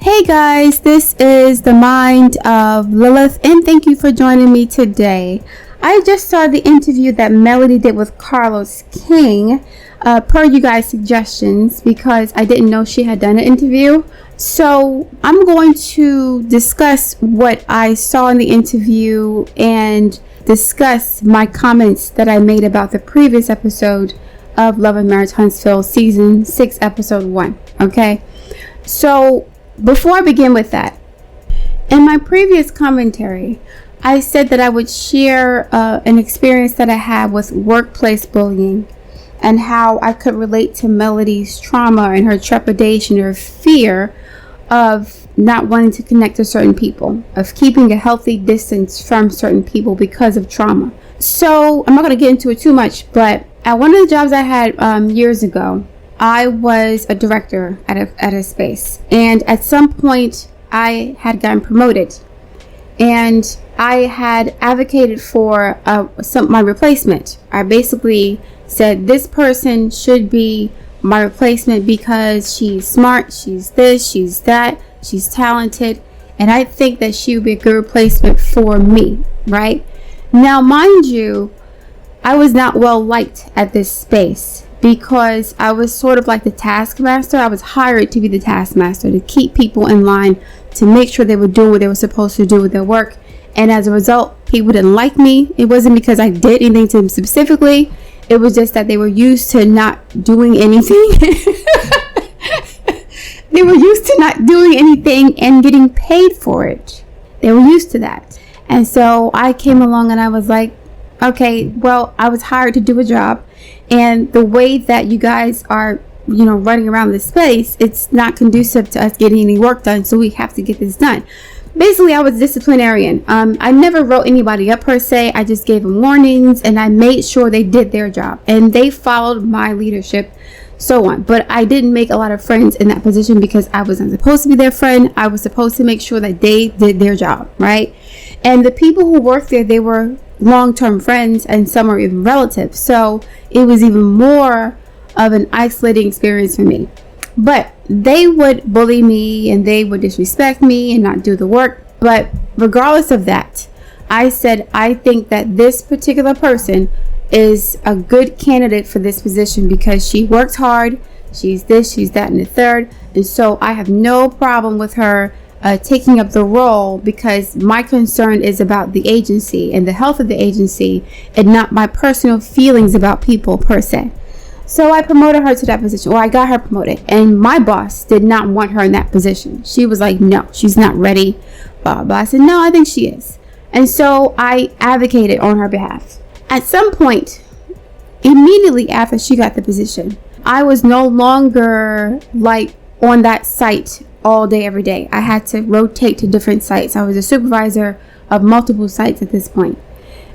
Hey guys, this is the mind of Lilith, and thank you for joining me today. I just saw the interview that Melody did with Carlos King, per you guys' suggestions, because I didn't know she had done an interview. So I'm going to discuss what I saw in the interview and discuss my comments that I made about the previous episode of Love and Marriage Huntsville Season 6, Episode 1. Okay? So before I begin with that, in my previous commentary, I said that I would share an experience that I had with workplace bullying and how I could relate to Melody's trauma and her trepidation or fear of not wanting to connect to certain people, of keeping a healthy distance from certain people because of trauma. So I'm not going to get into it too much, but at one of the jobs I had years ago, I was a director at a space, and at some point I had gotten promoted, and I had advocated for my replacement. I basically said this person should be my replacement because she's smart, she's this, she's that, she's talented, and I think that she would be a good replacement for me, right? Now, mind you, I was not well liked at this space because I was sort of like the taskmaster. I was hired to be the taskmaster, to keep people in line, to make sure they were doing what they were supposed to do with their work. And as a result, people didn't like me. It wasn't because I did anything to them specifically. It was just that they were used to not doing anything. They were used to not doing anything and getting paid for it. They were used to that. And so I came along and I was like, okay, well, I was hired to do a job. And the way that you guys are, running around this space, it's not conducive to us getting any work done. So we have to get this done. Basically, I was disciplinarian. I never wrote anybody up per se. I just gave them warnings and I made sure they did their job and they followed my leadership, so on. But I didn't make a lot of friends in that position because I wasn't supposed to be their friend. I was supposed to make sure that they did their job, right? And the people who worked there, they were long-term friends and some are even relatives. So it was even more of an isolating experience for me. But they would bully me and they would disrespect me and not do the work. But regardless of that, I said, I think that this particular person is a good candidate for this position because she works hard. She's this, she's that, and the third. And so I have no problem with her taking up the role because my concern is about the agency and the health of the agency and not my personal feelings about people per se. So I promoted her to that position, or I got her promoted, and my boss did not want her in that position. She was like, no, she's not ready, blah, blah. I said, no, I think she is. And so I advocated on her behalf. At some point, immediately after she got the position, I was no longer like on that site all day, every day. I had to rotate to different sites. I was a supervisor of multiple sites at this point.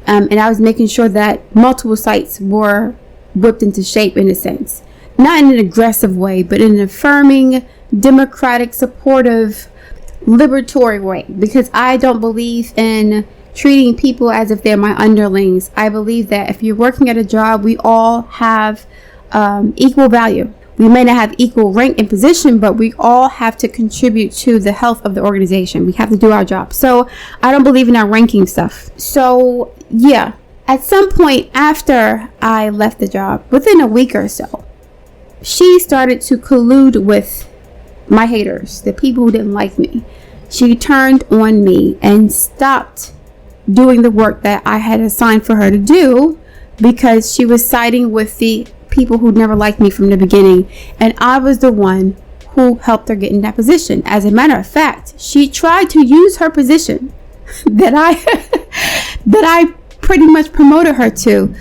And I was making sure that multiple sites were whipped into shape in a sense. Not in an aggressive way, but in an affirming, democratic, supportive, liberatory way. Because I don't believe in treating people as if they're my underlings. I believe that if you're working at a job, we all have equal value. We may not have equal rank and position, but we all have to contribute to the health of the organization. We have to do our job. So I don't believe in our ranking stuff. So yeah, at some point after I left the job, within a week or so, she started to collude with my haters, the people who didn't like me. She turned on me and stopped doing the work that I had assigned for her to do because she was siding with the people who never liked me from the beginning, and I was the one who helped her get in that position. As a matter of fact, she tried to use her position that I pretty much promoted her to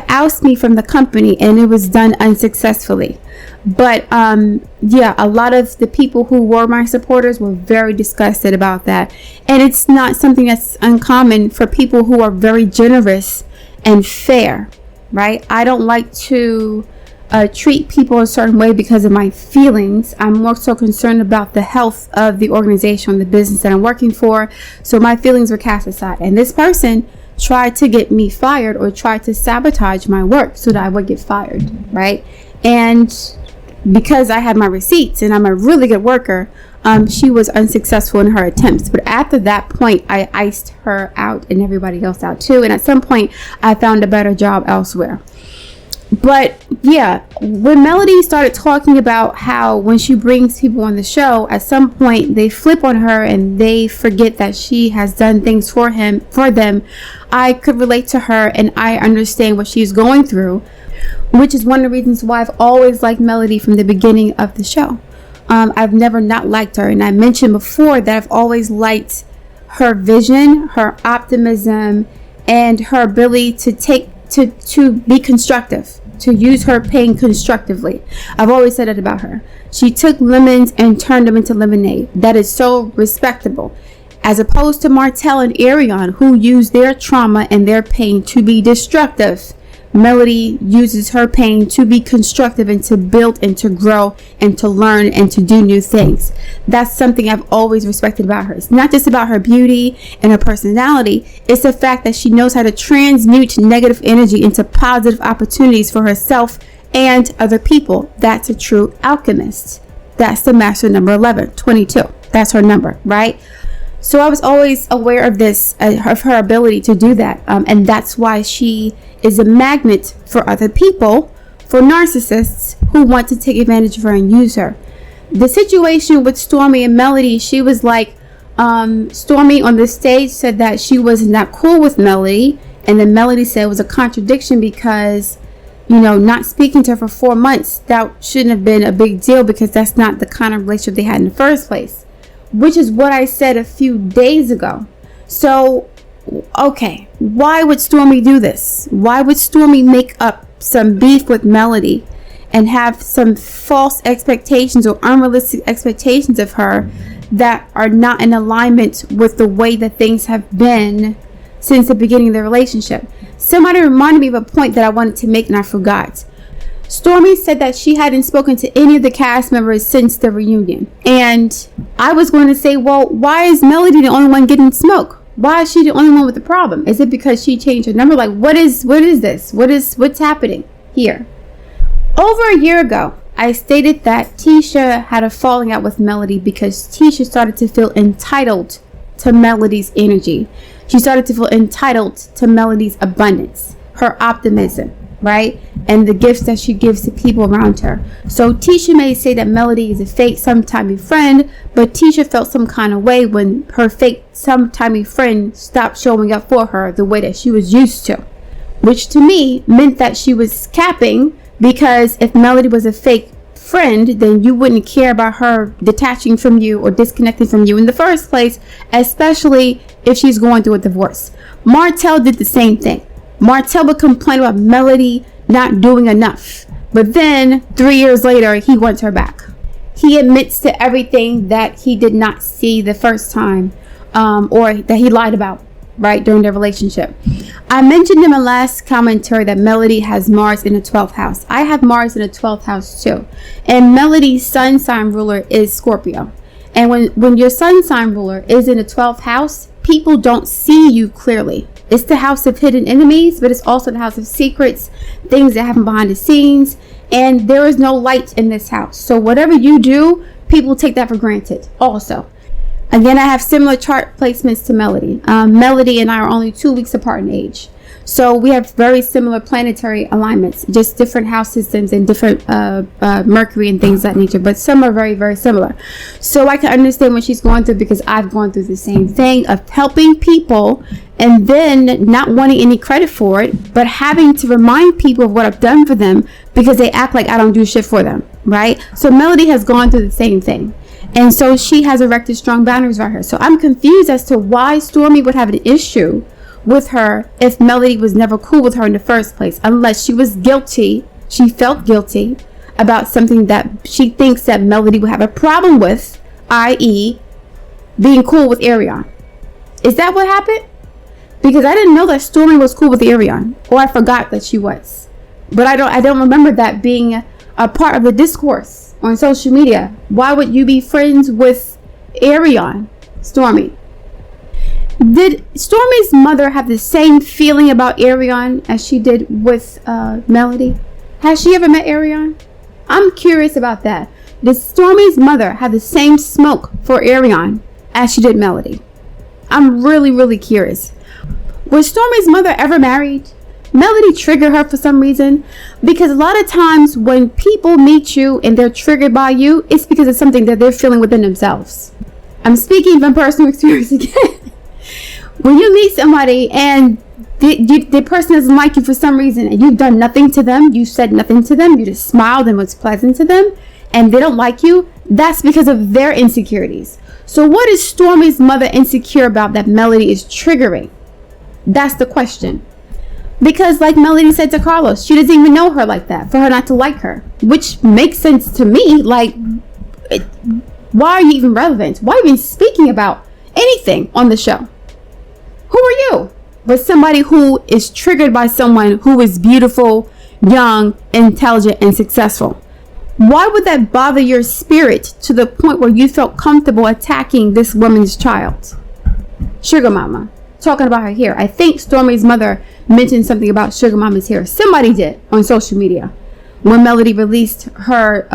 oust me from the company, and it was done unsuccessfully. But yeah, a lot of the people who were my supporters were very disgusted about that, and it's not something that's uncommon for people who are very generous and fair. Right? I don't like to treat people a certain way because of my feelings. I'm more so concerned about the health of the organization, the business that I'm working for. So my feelings were cast aside. And this person tried to get me fired or tried to sabotage my work so that I would get fired. Right? And because I had my receipts and I'm a really good worker, she was unsuccessful in her attempts. But after that point, I iced her out and everybody else out too. And at some point, I found a better job elsewhere. But yeah, when Melody started talking about how when she brings people on the show, at some point they flip on her and they forget that she has done things for them, I could relate to her and I understand what she's going through, which is one of the reasons why I've always liked Melody from the beginning of the show. I've never not liked her, and I mentioned before that I've always liked her vision, her optimism, and her ability to be constructive, to use her pain constructively. I've always said that about her. She took lemons and turned them into lemonade. That is so respectable. As opposed to Martell and Arion, who use their trauma and their pain to be destructive. Melody uses her pain to be constructive and to build and to grow and to learn and to do new things. That's something I've always respected about her. It's not just about her beauty and her personality. It's the fact that she knows how to transmute negative energy into positive opportunities for herself and other people. That's a true alchemist. That's the master number 11, 22. That's her number, right? So I was always aware of this, of her ability to do that. And that's why she is a magnet for other people, for narcissists who want to take advantage of her and use her. The situation with Stormie and Melody, she was like, Stormie on the stage said that she was not cool with Melody. And then Melody said it was a contradiction because, not speaking to her for 4 months, that shouldn't have been a big deal because that's not the kind of relationship they had in the first place. Which is what I said a few days ago. So, okay, why would Stormie do this? Why would Stormie make up some beef with Melody and have some false expectations or unrealistic expectations of her that are not in alignment with the way that things have been since the beginning of the relationship? Somebody reminded me of a point that I wanted to make and I forgot. Stormie said that she hadn't spoken to any of the cast members since the reunion. And I was going to say, well, why is Melody the only one getting smoke? Why is she the only one with the problem? Is it because she changed her number? Like, what is this? What's happening here? Over a year ago, I stated that Tisha had a falling out with Melody because Tisha started to feel entitled to Melody's energy. She started to feel entitled to Melody's abundance, her optimism, right? And the gifts that she gives to people around her. So Tisha may say that Melody is a fake sometimey friend, but Tisha felt some kind of way when her fake sometimey friend stopped showing up for her the way that she was used to. Which to me meant that she was capping, because if Melody was a fake friend, then you wouldn't care about her detaching from you or disconnecting from you in the first place, especially if she's going through a divorce. Martell did the same thing. Martell would complain about Melody not doing enough. But then 3 years later, he wants her back. He admits to everything that he did not see the first time, or that he lied about, right, during their relationship. I mentioned in my last commentary that Melody has Mars in the 12th house. I have Mars in the 12th house too. And Melody's sun sign ruler is Scorpio. And when your sun sign ruler is in the 12th house, people don't see you clearly. It's the house of hidden enemies, but it's also the house of secrets, things that happen behind the scenes, and there is no light in this house. So whatever you do, people take that for granted also. Again, I have similar chart placements to Melody. Melody and I are only 2 weeks apart in age. So we have very similar planetary alignments, just different house systems and different Mercury and things of that nature. But some are very, very similar. So I can understand what she's going through because I've gone through the same thing of helping people and then not wanting any credit for it, but having to remind people of what I've done for them because they act like I don't do shit for them, right? So Melody has gone through the same thing. And so she has erected strong boundaries right here. So I'm confused as to why Stormie would have an issue with her if Melody was never cool with her in the first place, unless she was guilty, she felt guilty about something that she thinks that Melody would have a problem with, i.e. being cool with Arion. Is that what happened? Because I didn't know that Stormie was cool with Arion, or I forgot that she was. But I don't remember that being a part of the discourse on social media. Why would you be friends with Arion, Stormie? Did Stormie's mother have the same feeling about Arion as she did with Melody? Has she ever met Arion? I'm curious about that. Does Stormie's mother have the same smoke for Arion as she did Melody? I'm really, really curious. Was Stormie's mother ever married? Melody triggered her for some reason? Because a lot of times when people meet you and they're triggered by you, it's because of something that they're feeling within themselves. I'm speaking from personal experience again. When you meet somebody and the person doesn't like you for some reason and you've done nothing to them, you said nothing to them, you just smiled and was pleasant to them, and they don't like you, that's because of their insecurities. So what is Stormie's mother insecure about that Melody is triggering? That's the question. Because like Melody said to Carlos, she doesn't even know her like that for her not to like her, which makes sense to me. Like, why are you even relevant? Why are you even speaking about anything on the show? Who are you? But somebody who is triggered by someone who is beautiful, young, intelligent, and successful. Why would that bother your spirit to the point where you felt comfortable attacking this woman's child? Sugar Mama. Talking about her hair. I think Stormie's mother mentioned something about Sugar Mama's hair. Somebody did on social media when Melody released her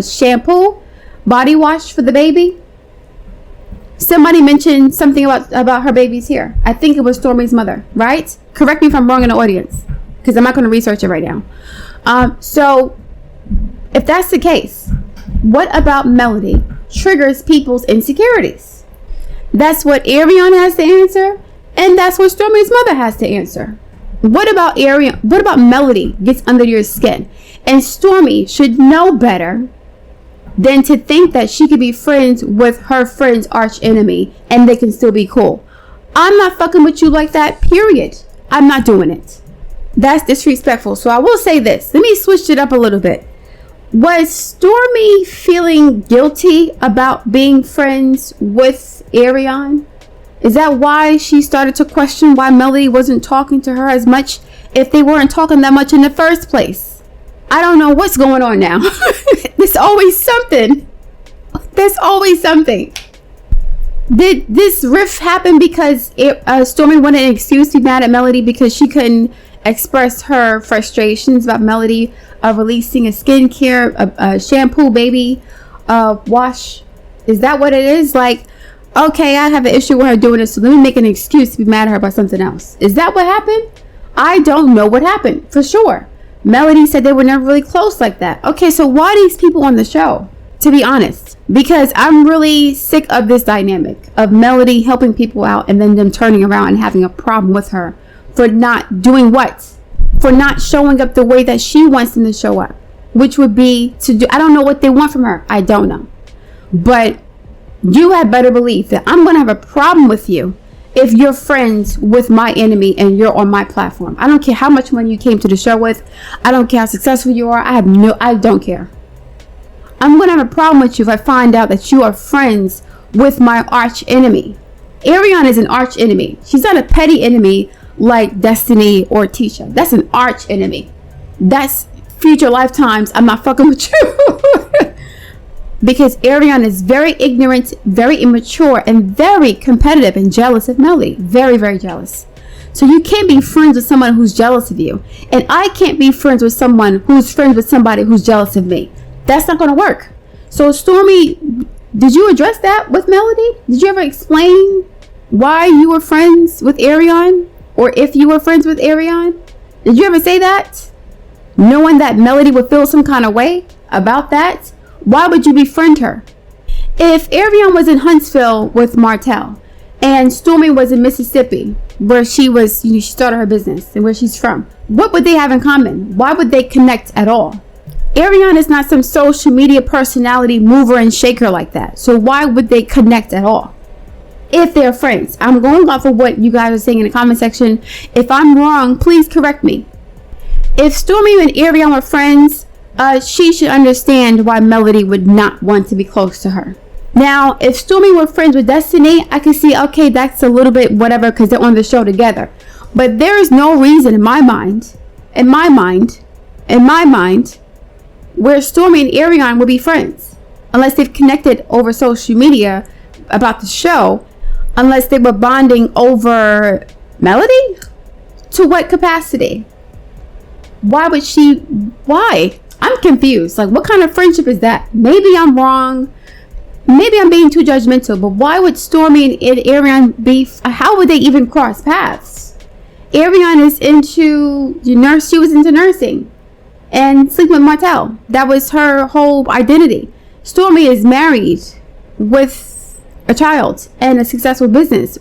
shampoo, body wash for the baby. Somebody mentioned something about her baby's hair. I think it was Stormie's mother, right? Correct me if I'm wrong in the audience, because I'm not going to research it right now. So if that's the case, what about Melody triggers people's insecurities? That's what Arion has to answer. And that's what Stormie's mother has to answer. What about Arion? What about Melody gets under your skin? And Stormie should know better than to think that she could be friends with her friend's arch enemy and they can still be cool. I'm not fucking with you like that, period. I'm not doing it. That's disrespectful. So I will say this. Let me switch it up a little bit. Was Stormie feeling guilty about being friends with Arion? Is that why she started to question why Melody wasn't talking to her as much if they weren't talking that much in the first place? I don't know what's going on now. There's always something. There's always something. Did this rift happen because Stormie wanted an excuse to be mad at Melody because she couldn't express her frustrations about Melody releasing a skincare, a shampoo baby wash? Is that what it is? Like, okay, I have an issue with her doing this, so let me make an excuse to be mad at her about something else. Is that what happened? I don't know what happened, for sure. Melody said they were never really close like that. Okay, so why these people on the show? To be honest, because I'm really sick of this dynamic of Melody helping people out and then them turning around and having a problem with her for not doing what? For not showing up the way that she wants them to show up, which would be to do, I don't know what they want from her. I don't know. But you had better believe that I'm going to have a problem with you if you're friends with my enemy and you're on my platform. I don't care how much money you came to the show with. I don't care how successful you are. I don't care. I'm going to have a problem with you if I find out that you are friends with my arch enemy. Arion is an arch enemy. She's not a petty enemy like Destiny or Tisha. That's an arch enemy. That's future lifetimes. I'm not fucking with you. Because Arion is very ignorant, very immature, and very competitive and jealous of Melody. Very, very jealous. So you can't be friends with someone who's jealous of you. And I can't be friends with someone who's friends with somebody who's jealous of me. That's not going to work. So Stormie, did you address that with Melody? Did you ever explain why you were friends with Arion? Or if you were friends with Arion? Did you ever say that? Knowing that Melody would feel some kind of way about that? Why would you befriend her? If Arion was in Huntsville with Martell and Stormie was in Mississippi, where she was, she started her business and where she's from, what would they have in common? Why would they connect at all? Arion is not some social media personality mover and shaker like that. So why would they connect at all? If they're friends. I'm going off of what you guys are saying in the comment section. If I'm wrong, please correct me. If Stormie and Arion were friends, she should understand why Melody would not want to be close to her. Now, if Stormie were friends with Destiny, I could see, okay, that's a little bit whatever because they're on the show together. But there is no reason in my mind, where Stormie and Arion would be friends. Unless they've connected over social media about the show. Unless they were bonding over Melody? To what capacity? Why would she? Why? I'm confused. Like, what kind of friendship is that? Maybe I'm wrong. Maybe I'm being too judgmental, but why would Stormie and Ariane be, how would they even cross paths? Ariane is into nurse. She was into nursing and sleeping with Martell. That was her whole identity. Stormie is married with a child and a successful business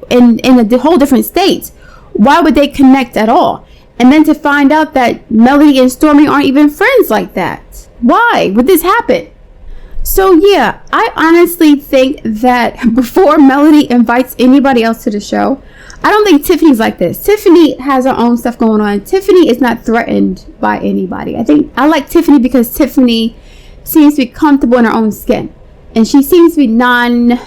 in a whole different state. Why would they connect at all? And then to find out that Melody and Stormie aren't even friends like that. Why would this happen? So yeah, I honestly think that before Melody invites anybody else to the show, I don't think Tiffany's like this. Tiffany has her own stuff going on. Tiffany is not threatened by anybody. I like Tiffany because Tiffany seems to be comfortable in her own skin. And she seems to be non-combative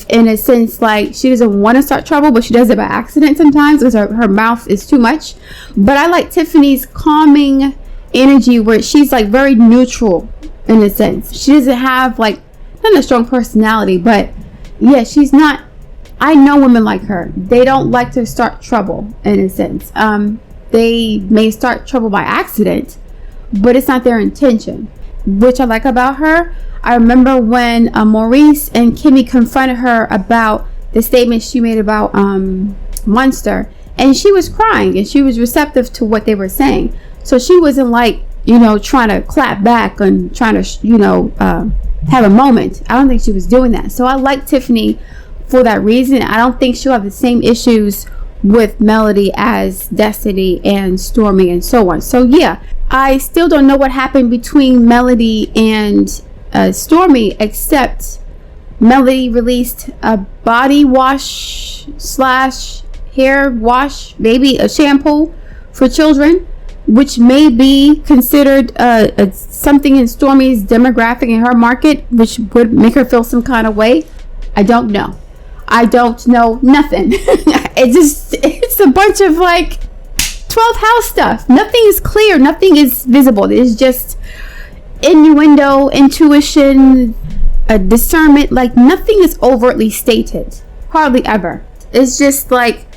in a sense, like she doesn't want to start trouble, but she does it by accident sometimes because her mouth is too much. But I like Tiffany's calming energy where she's like very neutral in a sense. She doesn't have like, not a strong personality, but yeah, she's not. I know women like her. They don't like to start trouble in a sense. They may start trouble by accident, but it's not their intention, which I like about her. I remember when Maurice and Kimmy confronted her about the statement she made about Monster, and she was crying and she was receptive to what they were saying. So she wasn't like, trying to clap back and trying to, have a moment. I don't think she was doing that. So I like Tiffany for that reason. I don't think she'll have the same issues with Melody as Destiny and Stormie and so on. So yeah, I still don't know what happened between Melody and Stormie, except Melody released a body wash / hair wash, maybe a shampoo for children, which may be considered something in Stormie's demographic in her market, which would make her feel some kind of way. I don't know nothing. It's a bunch of like 12th house stuff. Nothing is clear, nothing is visible. It's just innuendo, intuition, discernment. Like nothing is overtly stated, hardly ever. It's just like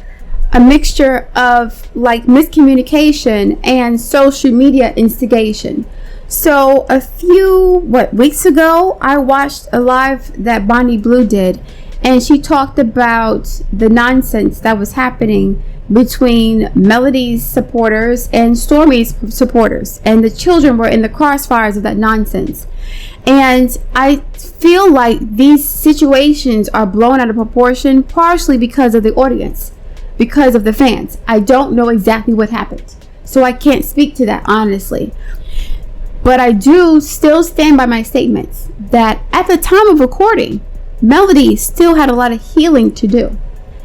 a mixture of like miscommunication and social media instigation. So a few weeks ago, I watched a live that Bonnie Blue did, and she talked about the nonsense that was happening between Melody's supporters and Stormie's supporters, and the children were in the crossfires of that nonsense. And I feel like these situations are blown out of proportion, partially because of the audience, because of the fans. I don't know exactly what happened, so I can't speak to that honestly. But I do still stand by my statements that at the time of recording, Melody still had a lot of healing to do.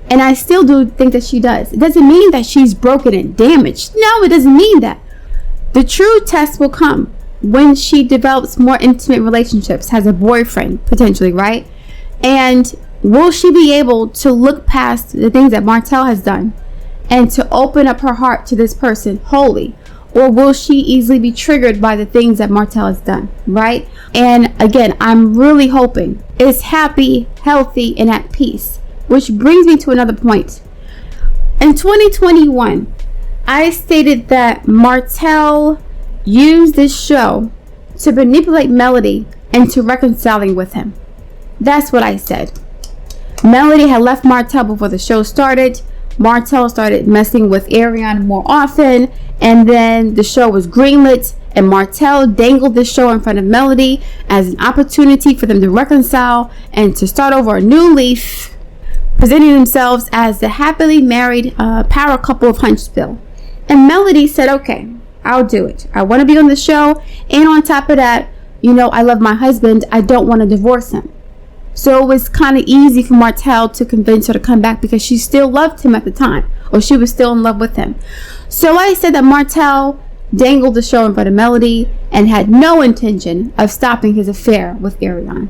And I still do think that she does. It doesn't mean that she's broken and damaged. No, it doesn't mean that. The true test will come when she develops more intimate relationships, has a boyfriend potentially, right? And will she be able to look past the things that Martell has done and to open up her heart to this person wholly? Or will she easily be triggered by the things that Martell has done, right? And again, I'm really hoping it's happy, healthy, and at peace. Which brings me to another point. In 2021, I stated that Martell used this show to manipulate Melody into reconciling with him. That's what I said. Melody had left Martell before the show started. Martell started messing with Ariane more often, and then the show was greenlit, and Martell dangled the show in front of Melody as an opportunity for them to reconcile and to start over a new leaf, presenting themselves as the happily married power couple of Huntsville. And Melody said, okay, I'll do it. I want to be on the show, and on top of that, I love my husband. I don't want to divorce him. So it was kind of easy for Martell to convince her to come back because she still loved him at the time, or she was still in love with him. So I said that Martell dangled the show in front of Melody and had no intention of stopping his affair with Ariane.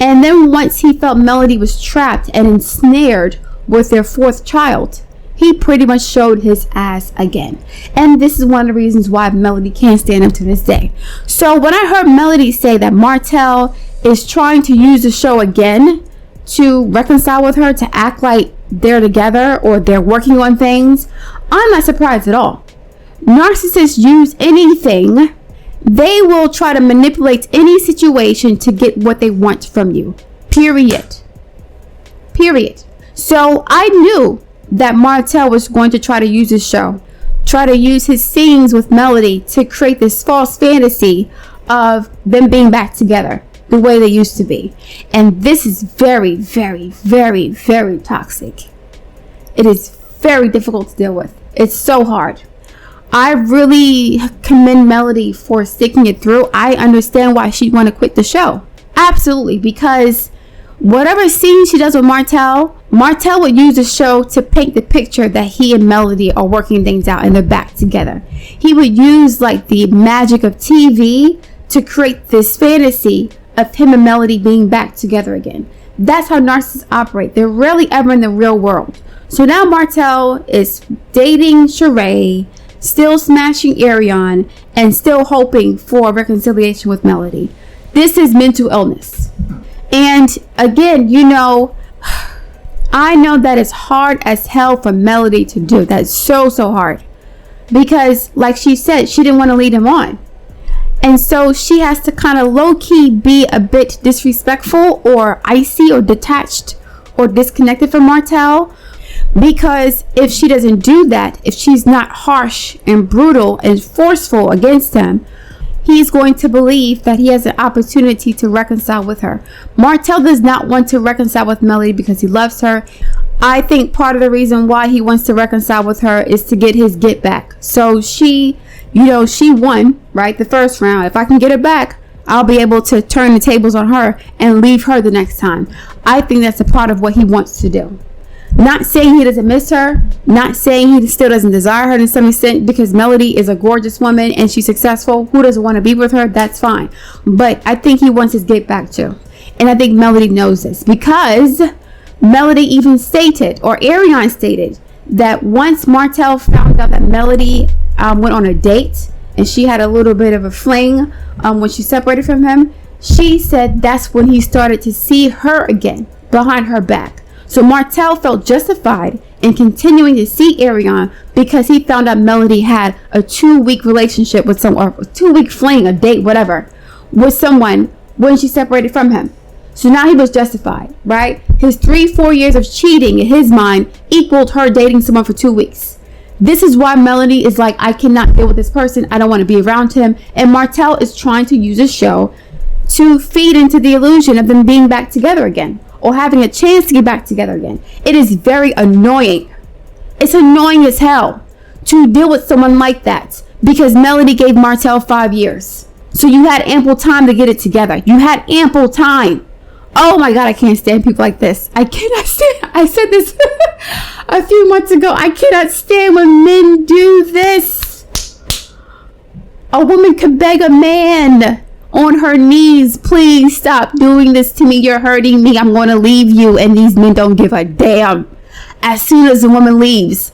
And then once he felt Melody was trapped and ensnared with their fourth child, he pretty much showed his ass again. And this is one of the reasons why Melody can't stand him to this day. So when I heard Melody say that Martell is trying to use the show again to reconcile with her, to act like they're together or they're working on things, I'm not surprised at all. narcissists use anything. They will try to manipulate any situation to get what they want from you. Period. So I knew that Martell was going to try to use his show, try to use his scenes with Melody to create this false fantasy of them being back together the way they used to be. And this is very, very, very, very toxic. It is very difficult to deal with. It's so hard. I really commend Melody for sticking it through. I understand why she'd want to quit the show. Absolutely, because whatever scene she does with Martell would use the show to paint the picture that he and Melody are working things out and they're back together. He would use like the magic of TV to create this fantasy of him and Melody being back together again. That's how narcissists operate. They're rarely ever in the real world. So now Martell is dating Shari, still smashing Arion, and still hoping for reconciliation with Melody. This is mental illness. And again, I know that it's hard as hell for Melody to do. That's so hard. Because like she said, she didn't want to lead him on. And so she has to kind of low-key be a bit disrespectful or icy or detached or disconnected from Martell. Because if she doesn't do that, if she's not harsh and brutal and forceful against him, he's going to believe that he has an opportunity to reconcile with her. Martell does not want to reconcile with Melody because he loves her. I think part of the reason why he wants to reconcile with her is to get his get back. So she won, right? The first round. If I can get her back, I'll be able to turn the tables on her and leave her the next time. I think that's a part of what he wants to do. Not saying he doesn't miss her, not saying he still doesn't desire her to some extent, because Melody is a gorgeous woman and she's successful. Who doesn't want to be with her? That's fine. But I think he wants his get back too. And I think Melody knows this, because Melody even stated, or Arion stated, that once Martell found out that Melody went on a date and she had a little bit of a fling when she separated from him, she said that's when he started to see her again behind her back. So Martell felt justified in continuing to see Arion because he found out Melody had a 2-week relationship with someone, or a 2-week fling, a date, whatever, with someone when she separated from him. So now he was justified, right? His 3-4 years of cheating in his mind equaled her dating someone for 2 weeks. This is why Melody is like, I cannot deal with this person. I don't want to be around him. And Martell is trying to use this show to feed into the illusion of them being back together again, or having a chance to get back together again. It is very annoying. It's annoying as hell to deal with someone like that, because Melody gave Martell 5 years. So you had ample time to get it together. You had ample time. Oh my God, I can't stand people like this. I cannot stand. I said this a few months ago. I cannot stand when men do this. A woman could beg a man on her knees, please stop doing this to me. You're hurting me. I'm going to leave you. And these men don't give a damn. As soon as the woman leaves,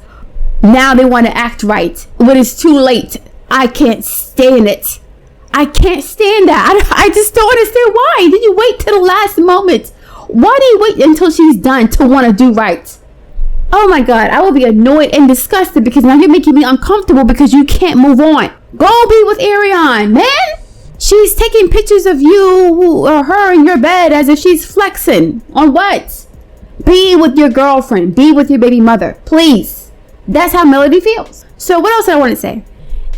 now they want to act right when it's too late. I can't stand it. I can't stand that. I just don't understand why. Did you wait till the last moment? Why do you wait until she's done to want to do right? Oh my God, I will be annoyed and disgusted because now you're making me uncomfortable because you can't move on. Go be with Arion, man. She's taking pictures of you or her in your bed as if she's flexing. On what? Be with your girlfriend. Be with your baby mother. Please. That's how Melody feels. So what else did I want to say?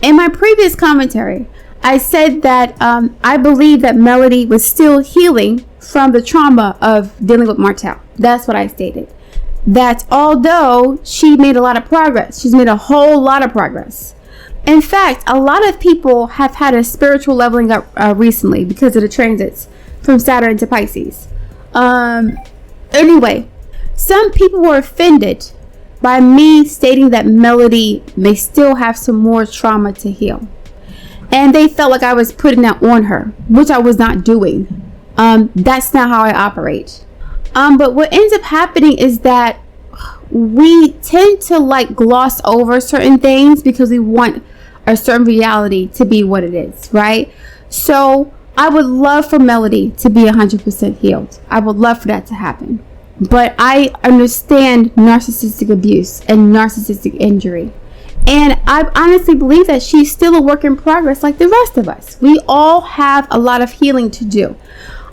In my previous commentary, I said that I believe that Melody was still healing from the trauma of dealing with Martell. That's what I stated. That although she made a lot of progress, she's made a whole lot of progress. In fact, a lot of people have had a spiritual leveling up recently because of the transits from Saturn to Pisces. Anyway, some people were offended by me stating that Melody may still have some more trauma to heal. And they felt like I was putting that on her, which I was not doing. That's not how I operate. But what ends up happening is that we tend to like gloss over certain things because we want a certain reality to be what it is, right? So I would love for Melody to be 100% healed. I would love for that to happen. But I understand narcissistic abuse and narcissistic injury. And I honestly believe that she's still a work in progress like the rest of us. We all have a lot of healing to do.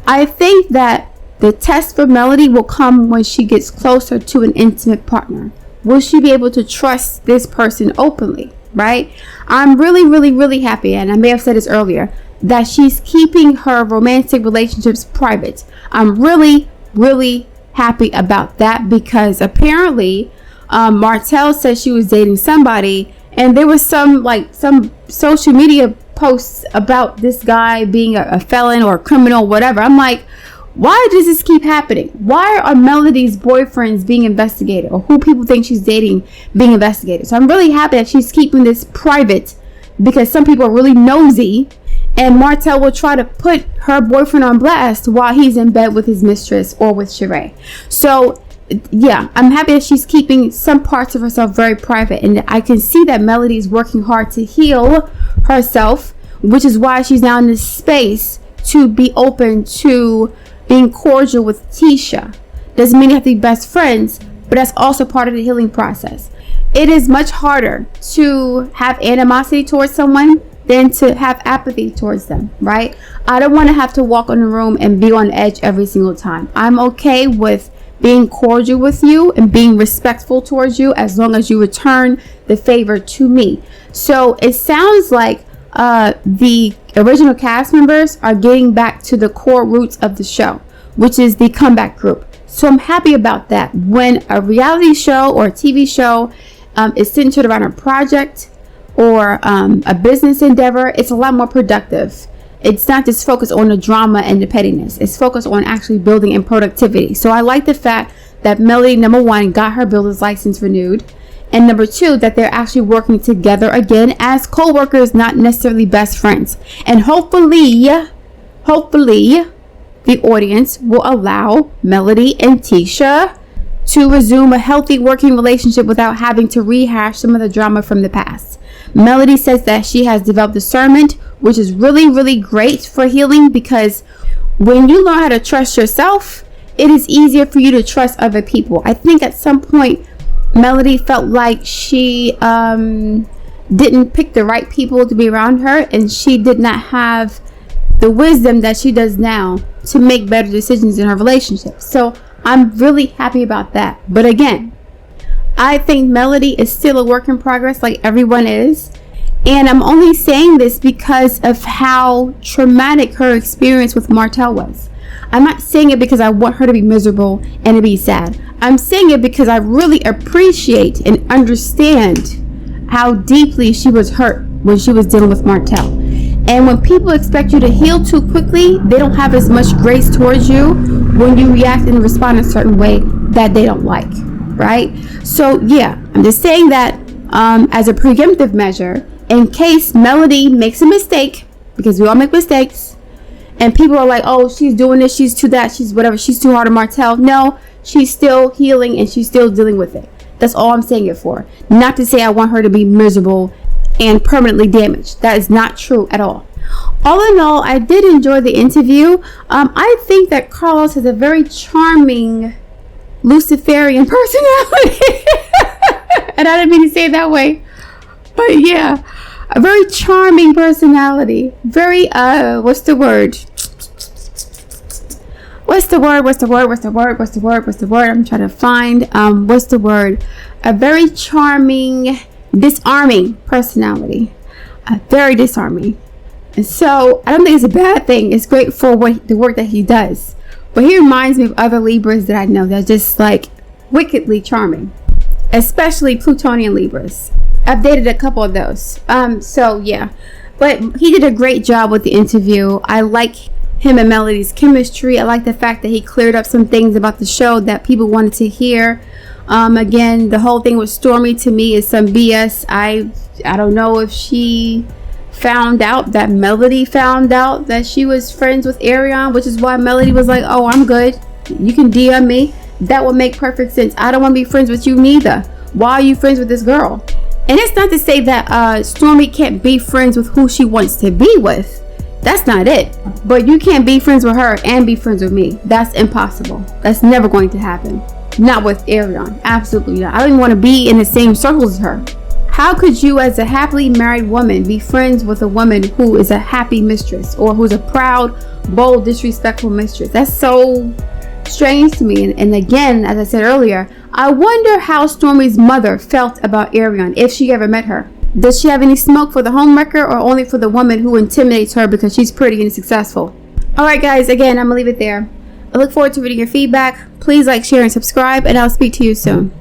I think that the test for Melody will come when she gets closer to an intimate partner. Will she be able to trust this person openly, right? I'm really, really, really happy, and I may have said this earlier, that she's keeping her romantic relationships private. I'm really, really happy about that, because apparently Martell said she was dating somebody, and there was some social media posts about this guy being a felon or a criminal, whatever. I'm like, why does this keep happening? Why are Melody's boyfriends being investigated, or who people think she's dating being investigated? So I'm really happy that she's keeping this private, because some people are really nosy, and Martell will try to put her boyfriend on blast while he's in bed with his mistress or with Shari. So yeah, I'm happy that she's keeping some parts of herself very private, and I can see that Melody is working hard to heal herself, which is why she's now in this space to be open to being cordial with Tisha. Doesn't mean you have to be best friends, but that's also part of the healing process. It is much harder to have animosity towards someone than to have apathy towards them, right? I don't want to have to walk in the room and be on edge every single time. I'm okay with being cordial with you and being respectful towards you, as long as you return the favor to me. So it sounds like the original cast members are getting back to the core roots of the show, which is the comeback group. So I'm happy about that. When a reality show or a TV show is centered around a project or a business endeavor, it's a lot more productive. It's not just focused on the drama and the pettiness. It's focused on actually building and productivity. So I like the fact that Melody, number one, got her builder's license renewed. And number two, that they're actually working together again as co-workers, not necessarily best friends. And hopefully, the audience will allow Melody and Tisha to resume a healthy working relationship without having to rehash some of the drama from the past. Melody says that she has developed discernment, which is really, really great for healing, because when you learn how to trust yourself, it is easier for you to trust other people. I think at some point, Melody felt like she didn't pick the right people to be around her, and she did not have the wisdom that she does now to make better decisions in her relationship. So I'm really happy about that. But again, I think Melody is still a work in progress, like everyone is. And I'm only saying this because of how traumatic her experience with Martell was. I'm not saying it because I want her to be miserable and to be sad. I'm saying it because I really appreciate and understand how deeply she was hurt when she was dealing with Martell. And when people expect you to heal too quickly, they don't have as much grace towards you when you react and respond a certain way that they don't like, right? So yeah, I'm just saying that as a preemptive measure, in case Melody makes a mistake, because we all make mistakes, and people are like, oh, she's doing this, she's too that, she's whatever, she's too hard on Martell. No, she's still healing and she's still dealing with it. That's all I'm saying it for. Not to say I want her to be miserable and permanently damaged. That is not true at all. All in all, I did enjoy the interview. I think that Carlos has a very charming Luciferian personality. And I didn't mean to say it that way. But yeah, a very charming personality. Very, what's the word? I'm trying to find, what's the word? A very charming, disarming personality. Very disarming. And so, I don't think it's a bad thing. It's great for the work that he does. But he reminds me of other Libras that I know that are just like wickedly charming. Especially Plutonian Libras. I've dated a couple of those. So yeah. But he did a great job with the interview. I like him and Melody's chemistry. I like the fact that he cleared up some things about the show that people wanted to hear. Again, the whole thing with Stormie to me is some BS. I don't know if she found out that Melody found out that she was friends with Arion, which is why Melody was like, oh, I'm good. You can DM me. That would make perfect sense. I don't want to be friends with you neither. Why are you friends with this girl? And it's not to say that Stormie can't be friends with who she wants to be with. That's not it. But you can't be friends with her and be friends with me. That's impossible. That's never going to happen. Not with Arion. Absolutely not. I don't even want to be in the same circles as her. How could you, as a happily married woman, be friends with a woman who is a happy mistress, or who's a proud, bold, disrespectful mistress? That's so strange to me. And again, as I said earlier, I wonder how Stormie's mother felt about Arion, if she ever met her. Does she have any smoke for the homewrecker, or only for the woman who intimidates her because she's pretty and successful? Alright guys, again, I'm gonna leave it there. I look forward to reading your feedback. Please like, share, and subscribe, and I'll speak to you soon.